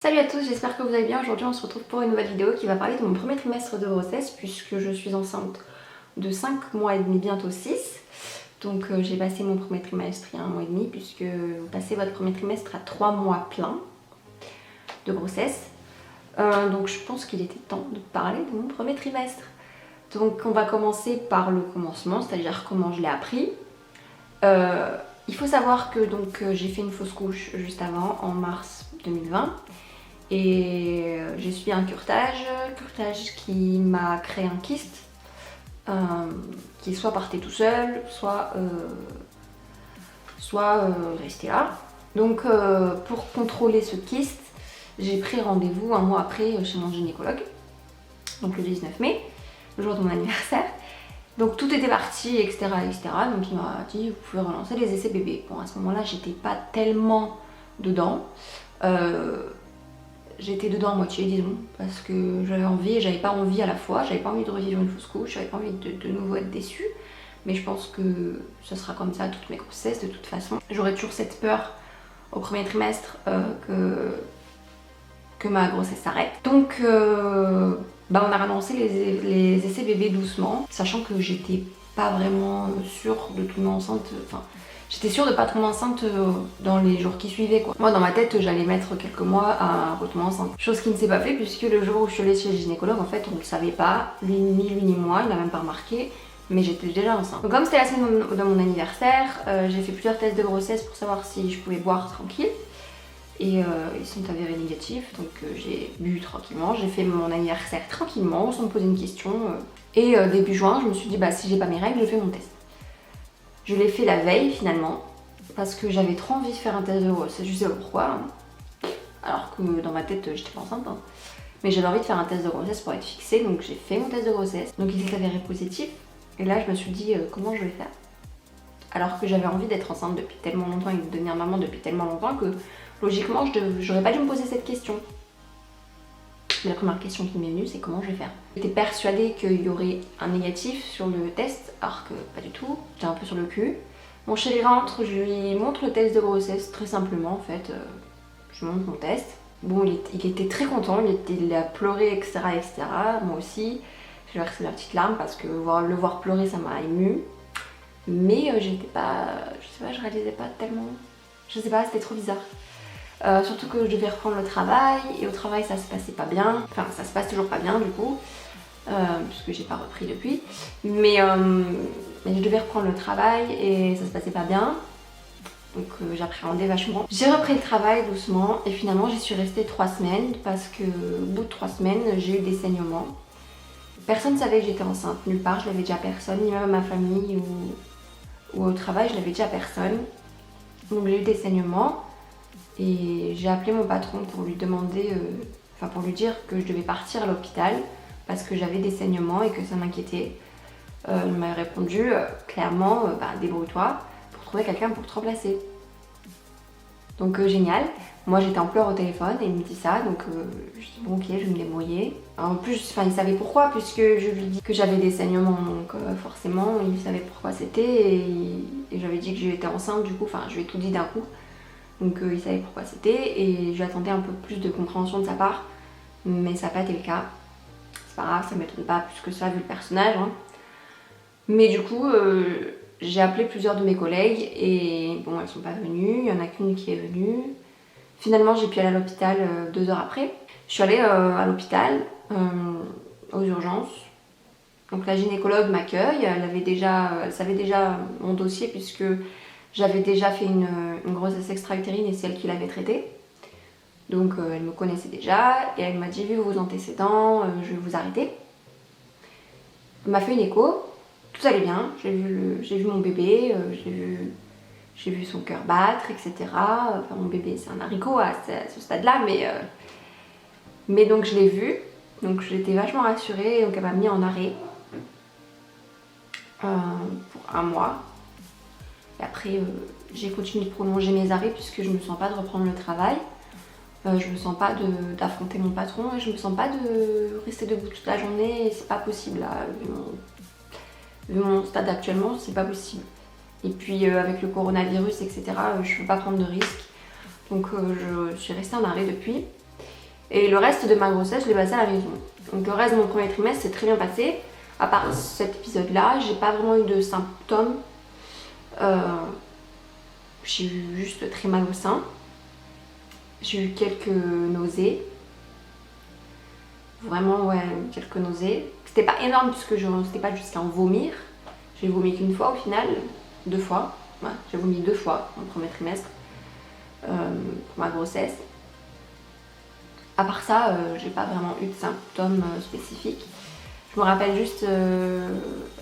Salut à tous, j'espère que vous allez bien. Aujourd'hui on se retrouve pour une nouvelle vidéo qui va parler de mon premier trimestre de grossesse puisque je suis enceinte de 5 mois et demi, bientôt 6. Donc j'ai passé mon premier trimestre il y a 1 mois et demi puisque vous passez votre premier trimestre à 3 mois pleins de grossesse. Donc je pense qu'il était temps de parler de mon premier trimestre. Donc on va commencer par le commencement, c'est-à-dire comment je l'ai appris. Il faut savoir que j'ai fait une fausse couche juste avant, en mars 2020. Et j'ai suivi un curetage qui m'a créé un kyste qui soit partait tout seul, soit resté là. Donc pour contrôler ce kyste, j'ai pris rendez-vous 1 mois après chez mon gynécologue, donc le 19 mai, le jour de mon anniversaire. Donc tout était parti, etc. Donc il m'a dit vous pouvez relancer les essais bébés. Bon, à ce moment-là, j'étais pas tellement dedans. J'étais dedans à moitié, disons, parce que j'avais envie et j'avais pas envie à la fois. J'avais pas envie de revivre une fausse couche, j'avais pas envie de nouveau être déçue. Mais je pense que ce sera comme ça toutes mes grossesses de toute façon. J'aurais toujours cette peur au premier trimestre que ma grossesse s'arrête. Donc on a relancé les essais bébés doucement, sachant que j'étais pas vraiment sûre de tomber enceinte. Enfin, j'étais sûre de pas tomber enceinte dans les jours qui suivaient quoi. Moi dans ma tête j'allais mettre quelques mois à retomber enceinte. Chose qui ne s'est pas fait puisque le jour où je suis allée chez le gynécologue en fait on ne le savait pas, ni lui ni moi, il n'a même pas remarqué. Mais j'étais déjà enceinte. Donc comme c'était la semaine de mon anniversaire, j'ai fait plusieurs tests de grossesse pour savoir si je pouvais boire tranquille. Et ils sont avérés négatifs, donc j'ai bu tranquillement, j'ai fait mon anniversaire tranquillement, sans me poser une question. Et début juin, je me suis dit bah si j'ai pas mes règles, je fais mon test. Je l'ai fait la veille finalement, parce que j'avais trop envie de faire un test de grossesse, je sais pas pourquoi, hein. Alors que dans ma tête j'étais pas enceinte, hein. Mais j'avais envie de faire un test de grossesse pour être fixée, donc j'ai fait mon test de grossesse. Donc il s'est avéré positif, et là je me suis dit comment je vais faire. Alors que j'avais envie d'être enceinte depuis tellement longtemps et de devenir maman depuis tellement longtemps que logiquement j'aurais pas dû me poser cette question. Mais la première question qui m'est venue c'est comment je vais faire. J'étais persuadée qu'il y aurait un négatif sur le test, alors que pas du tout. J'étais un peu sur le cul. Mon chéri rentre, je lui montre le test de grossesse très simplement en fait. Je lui montre mon test. Bon, il était très content, il a pleuré, etc., etc. Moi aussi, j'ai versé ma petite larme parce que le voir pleurer ça m'a émue. Mais j'étais pas, je sais pas, je réalisais pas tellement, je sais pas, c'était trop bizarre. Surtout que je devais reprendre le travail et au travail ça se passait pas bien, enfin ça se passe toujours pas bien du coup, puisque j'ai pas repris depuis. Mais je devais reprendre le travail et ça se passait pas bien, donc j'appréhendais vachement. J'ai repris le travail doucement et finalement j'y suis restée 3 semaines parce que au bout de 3 semaines j'ai eu des saignements. Personne ne savait que j'étais enceinte, nulle part, je l'avais dit à personne, ni même à ma famille ou au travail, je l'avais dit à personne. Donc j'ai eu des saignements et j'ai appelé mon patron pour lui demander, pour lui dire que je devais partir à l'hôpital parce que j'avais des saignements et que ça m'inquiétait. Il m'a répondu clairement, débrouille-toi pour trouver quelqu'un pour te remplacer. Donc génial. Moi j'étais en pleurs au téléphone et il me dit ça, donc je dis bon ok, je vais me débrouiller. En plus, il savait pourquoi puisque je lui dis que j'avais des saignements, donc forcément il savait pourquoi c'était et j'avais dit que j'étais enceinte du coup, je lui ai tout dit d'un coup. Donc il savait pourquoi c'était et j'attendais un peu plus de compréhension de sa part, mais ça n'a pas été le cas. C'est pas grave, ça m'étonne pas plus que ça vu le personnage, hein. Mais du coup, j'ai appelé plusieurs de mes collègues et bon, elles sont pas venues, il y en a qu'une qui est venue. Finalement, j'ai pu aller à l'hôpital 2 heures après. Je suis allée à l'hôpital, aux urgences. Donc la gynécologue m'accueille, elle savait déjà mon dossier puisque j'avais déjà fait une grossesse extra-utérine et c'est elle qui l'avait traitée. Donc elle me connaissait déjà et elle m'a dit vu vos antécédents, je vais vous arrêter. Elle m'a fait une écho, tout allait bien, j'ai vu mon bébé, j'ai vu son cœur battre, etc. Enfin mon bébé c'est un haricot à ce stade-là, mais donc je l'ai vu, donc j'étais vachement rassurée, donc elle m'a mis en arrêt pour 1 mois. Et après j'ai continué de prolonger mes arrêts puisque je ne me sens pas de reprendre le travail. Je me sens pas d'affronter mon patron et je me sens pas de rester debout toute la journée, c'est pas possible là, vu mon stade actuellement, c'est pas possible. Et puis avec le coronavirus, etc., je peux pas prendre de risques. Donc je suis restée en arrêt depuis. Et le reste de ma grossesse, je l'ai passé à la maison. Donc le reste de mon premier trimestre s'est très bien passé. À part cet épisode-là, j'ai pas vraiment eu de symptômes. J'ai eu juste très mal au sein. J'ai eu quelques nausées. Vraiment, ouais, quelques nausées. C'était pas énorme puisque c'était pas jusqu'à en vomir. J'ai vomi qu'une fois au final, 2 fois. Ouais, j'ai vomi 2 fois mon premier trimestre pour ma grossesse. À part ça, j'ai pas vraiment eu de symptômes spécifiques. Je me rappelle juste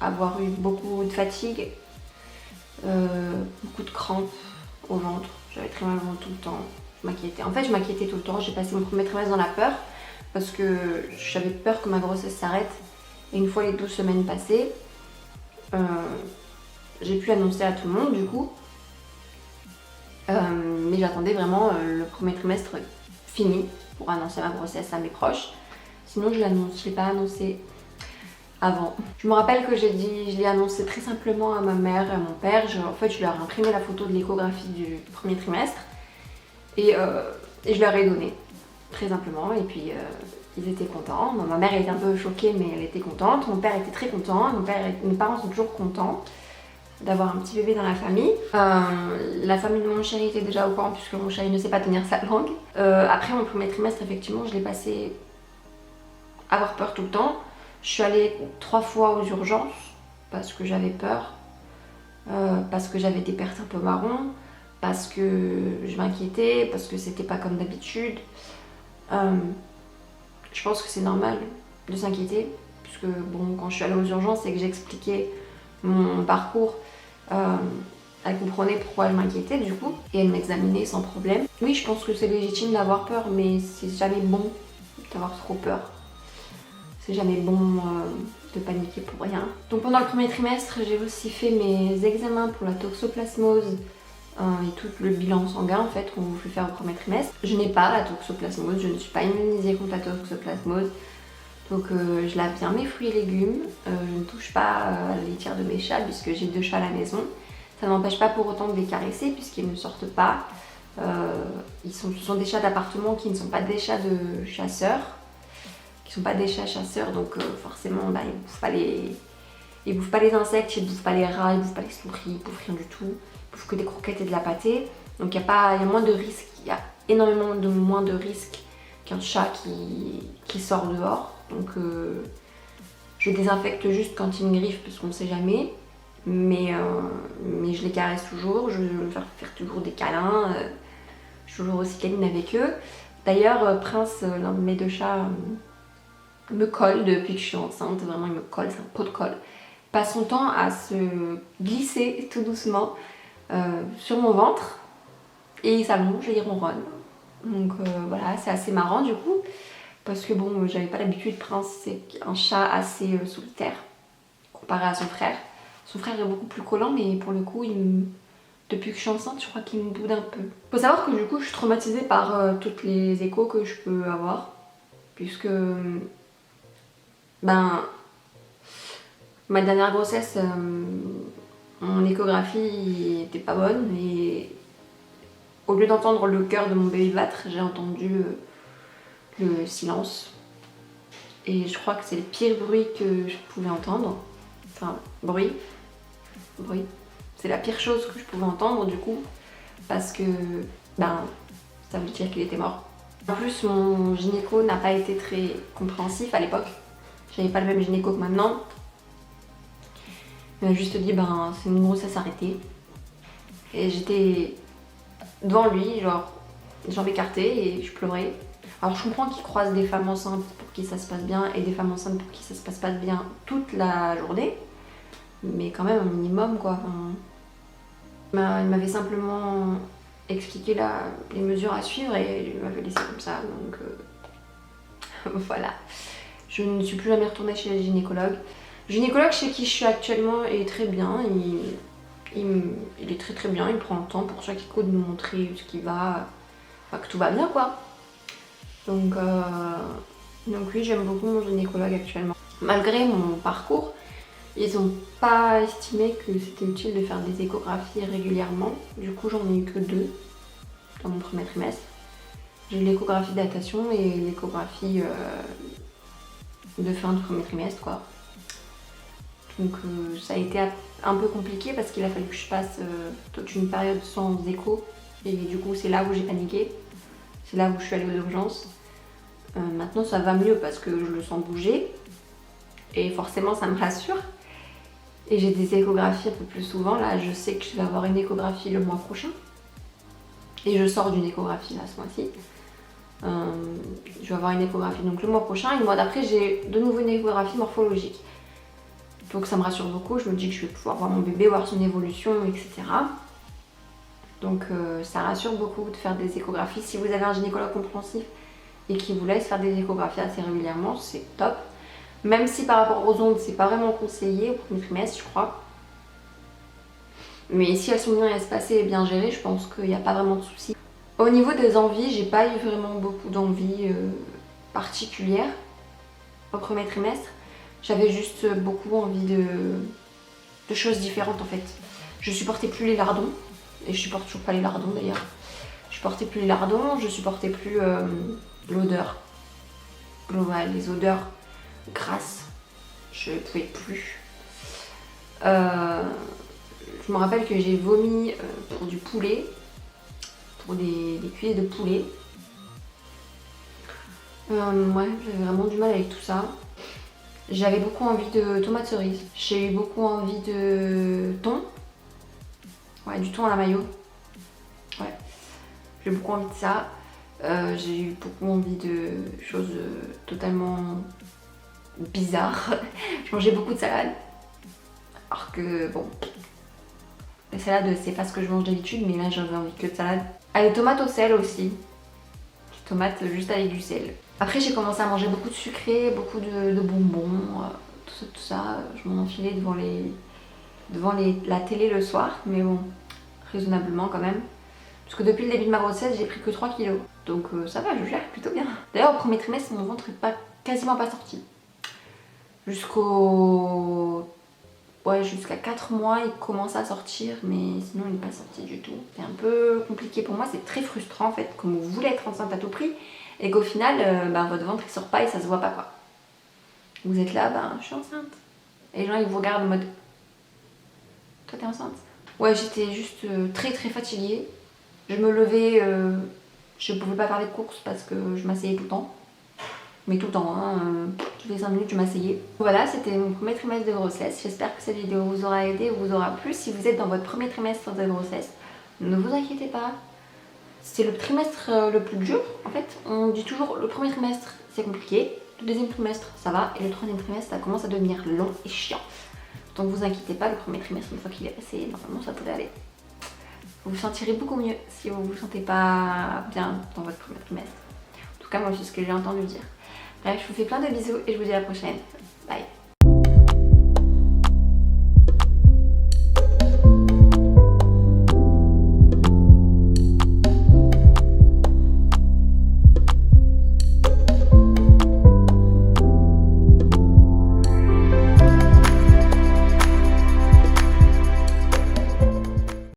avoir eu beaucoup de fatigue, beaucoup de crampes au ventre. J'avais très mal au ventre tout le temps. Je m'inquiétais. En fait, je m'inquiétais tout le temps. J'ai passé mon premier trimestre dans la peur parce que j'avais peur que ma grossesse s'arrête. Et une fois les 12 semaines passées, j'ai pu annoncer à tout le monde du coup. Mais j'attendais vraiment le premier trimestre fini pour annoncer ma grossesse à mes proches. Sinon, je l'ai pas annoncé avant. Je me rappelle que je l'ai annoncé très simplement à ma mère et à mon père. En fait, je leur ai imprimé la photo de l'échographie du premier trimestre et je leur ai donné, très simplement. Et puis, ils étaient contents. Bon, ma mère était un peu choquée, mais elle était contente. Mon père était très content. Mes parents sont toujours contents d'avoir un petit bébé dans la famille. La famille de mon chéri était déjà au courant puisque mon chéri ne sait pas tenir sa langue. Après mon premier trimestre, effectivement, je l'ai passé à avoir peur tout le temps. Je suis allée 3 fois aux urgences parce que j'avais peur, parce que j'avais des pertes un peu marron, parce que je m'inquiétais, parce que c'était pas comme d'habitude. Je pense que c'est normal de s'inquiéter puisque bon, quand je suis allée aux urgences et que j'ai expliqué mon parcours, elle comprenait pourquoi je m'inquiétais du coup et elle m'examinait sans problème. Oui, je pense que c'est légitime d'avoir peur, mais c'est jamais bon d'avoir trop peur. C'est jamais bon de paniquer pour rien. Donc pendant le premier trimestre, j'ai aussi fait mes examens pour la toxoplasmose et tout le bilan sanguin en fait qu'on vous fait faire au premier trimestre. Je n'ai pas la toxoplasmose, je ne suis pas immunisée contre la toxoplasmose. Donc je lave bien mes fruits et légumes, je ne touche pas à la litière de mes chats puisque j'ai 2 chats à la maison. Ça n'empêche pas pour autant de les caresser puisqu'ils ne sortent pas. Ce sont des chats d'appartement qui ne sont pas des chats de chasseurs. Donc forcément ils bouffent pas les insectes, ils bouffent pas les rats, ils bouffent pas les souris, ils bouffent rien du tout. Ils bouffent que des croquettes et de la pâtée. Donc il y a moins de risques, il y a énormément moins de risques qu'un chat qui sort dehors. Donc je désinfecte juste quand il me griffe parce qu'on ne sait jamais. Mais je les caresse toujours, je veux leur faire toujours des câlins. Je suis toujours aussi câline avec eux. D'ailleurs, Prince, l'un de mes 2 chats, me colle depuis que je suis enceinte. Vraiment, il me colle, c'est un pot de colle. Il passe son temps à se glisser tout doucement sur mon ventre. Et il s'allonge et il ronronne. Donc voilà, c'est assez marrant du coup. Parce que bon, j'avais pas l'habitude. Prince, c'est un chat assez solitaire comparé à son frère. Son frère est beaucoup plus collant, mais pour le coup, depuis que je suis enceinte, je crois qu'il me boude un peu. Faut savoir que du coup, je suis traumatisée par toutes les échos que je peux avoir. Puisque, ma dernière grossesse, mon échographie était pas bonne. Et au lieu d'entendre le cœur de mon bébé battre, j'ai entendu le silence. Et je crois que c'est le pire bruit que je pouvais entendre. Enfin, bruit. C'est la pire chose que je pouvais entendre du coup. Parce que, ça veut dire qu'il était mort. En plus, mon gynéco n'a pas été très compréhensif à l'époque. J'avais pas le même gynéco que maintenant. Il m'a juste dit, c'est une grossesse arrêtée. Et j'étais devant lui, genre, jambes écartées et je pleurais. Alors je comprends qu'il croise des femmes enceintes pour qui ça se passe bien et des femmes enceintes pour qui ça se passe pas bien toute la journée. Mais quand même un minimum quoi. Il m'avait simplement expliqué les mesures à suivre et il m'avait laissé comme ça. Donc voilà. Je ne suis plus jamais retournée chez le gynécologue. Le gynécologue chez qui je suis actuellement est très bien. Il est très très bien. Il prend le temps pour chaque écho de me montrer ce qui va, que tout va bien quoi. Donc oui, j'aime beaucoup mon gynécologue actuellement. Malgré mon parcours, ils n'ont pas estimé que c'était utile de faire des échographies régulièrement. Du coup, j'en ai eu que 2 dans mon premier trimestre. J'ai l'échographie de datation et l'échographie de fin de premier trimestre quoi. Donc ça a été un peu compliqué parce qu'il a fallu que je passe toute une période sans écho. Et du coup c'est là où j'ai paniqué. C'est là où je suis allée aux urgences. Maintenant ça va mieux parce que je le sens bouger. Et forcément ça me rassure. Et j'ai des échographies un peu plus souvent. Là je sais que je vais avoir une échographie le mois prochain. Et je sors d'une échographie là ce mois-ci. Je vais avoir une échographie donc le mois prochain. Et le mois d'après j'ai de nouveau une échographie morphologique. Donc ça me rassure beaucoup, je me dis que je vais pouvoir voir mon bébé, voir son évolution, etc. Donc ça rassure beaucoup de faire des échographies. Si vous avez un gynécologue compréhensif et qui vous laisse faire des échographies assez régulièrement, c'est top. Même si par rapport aux ondes, c'est pas vraiment conseillé au premier trimestre, je crois. Mais si elles sont bien espacées et bien gérées, je pense qu'il n'y a pas vraiment de soucis. Au niveau des envies, j'ai pas eu vraiment beaucoup d'envies particulières au premier trimestre. J'avais juste beaucoup envie de choses différentes en fait. Je supportais plus les lardons, et je supporte toujours pas les lardons d'ailleurs. Je supportais plus les lardons, je supportais plus l'odeur globale, les odeurs grasses. Je pouvais plus. Je me rappelle que j'ai vomi pour du poulet, pour des cuillers de poulet. Ouais, j'avais vraiment du mal avec tout ça. J'avais beaucoup envie de tomates cerises. J'ai eu beaucoup envie de thon. Ouais, du thon à la mayo. Ouais, j'ai beaucoup envie de ça. J'ai eu beaucoup envie de choses totalement bizarres. Je mangeais beaucoup de salade. Alors que, bon, la salade, c'est pas ce que je mange d'habitude, mais là, j'avais envie que de salade. Ah, les tomates au sel aussi. Les tomates juste avec du sel. Après j'ai commencé à manger beaucoup de sucré, beaucoup de bonbons, tout ça. Je m'en enfilais devant la télé le soir, mais bon, raisonnablement quand même. Parce que depuis le début de ma grossesse, j'ai pris que 3 kilos. Donc ça va, je gère plutôt bien. D'ailleurs au premier trimestre, mon ventre est quasiment pas sorti. Jusqu'à 4 mois, il commence à sortir, mais sinon il n'est pas sorti du tout. C'est un peu compliqué pour moi, c'est très frustrant en fait, comme vous voulez être enceinte à tout prix, et qu'au final, votre ventre il sort pas et ça se voit pas quoi. Vous êtes là, je suis enceinte. Et les gens ils vous regardent en mode, toi t'es enceinte? Ouais, j'étais juste très très fatiguée. Je me levais, je pouvais pas faire les courses parce que je m'asseyais tout le temps. Mais tout le temps, toutes les 5 minutes je m'asseyais. Voilà, c'était mon premier trimestre de grossesse. J'espère que cette vidéo vous aura aidé ou vous aura plu. Si vous êtes dans votre premier trimestre de grossesse, ne vous inquiétez pas. C'est le trimestre le plus dur. En fait, on dit toujours le premier trimestre c'est compliqué, le deuxième trimestre ça va, et le troisième trimestre ça commence à devenir long et chiant. Donc vous inquiétez pas, le premier trimestre, une fois qu'il est passé, normalement ça devrait aller. Vous vous sentirez beaucoup mieux si vous vous sentez pas bien dans votre premier trimestre. En tout cas, moi c'est ce que j'ai entendu dire. Bref, je vous fais plein de bisous et je vous dis à la prochaine. Bye.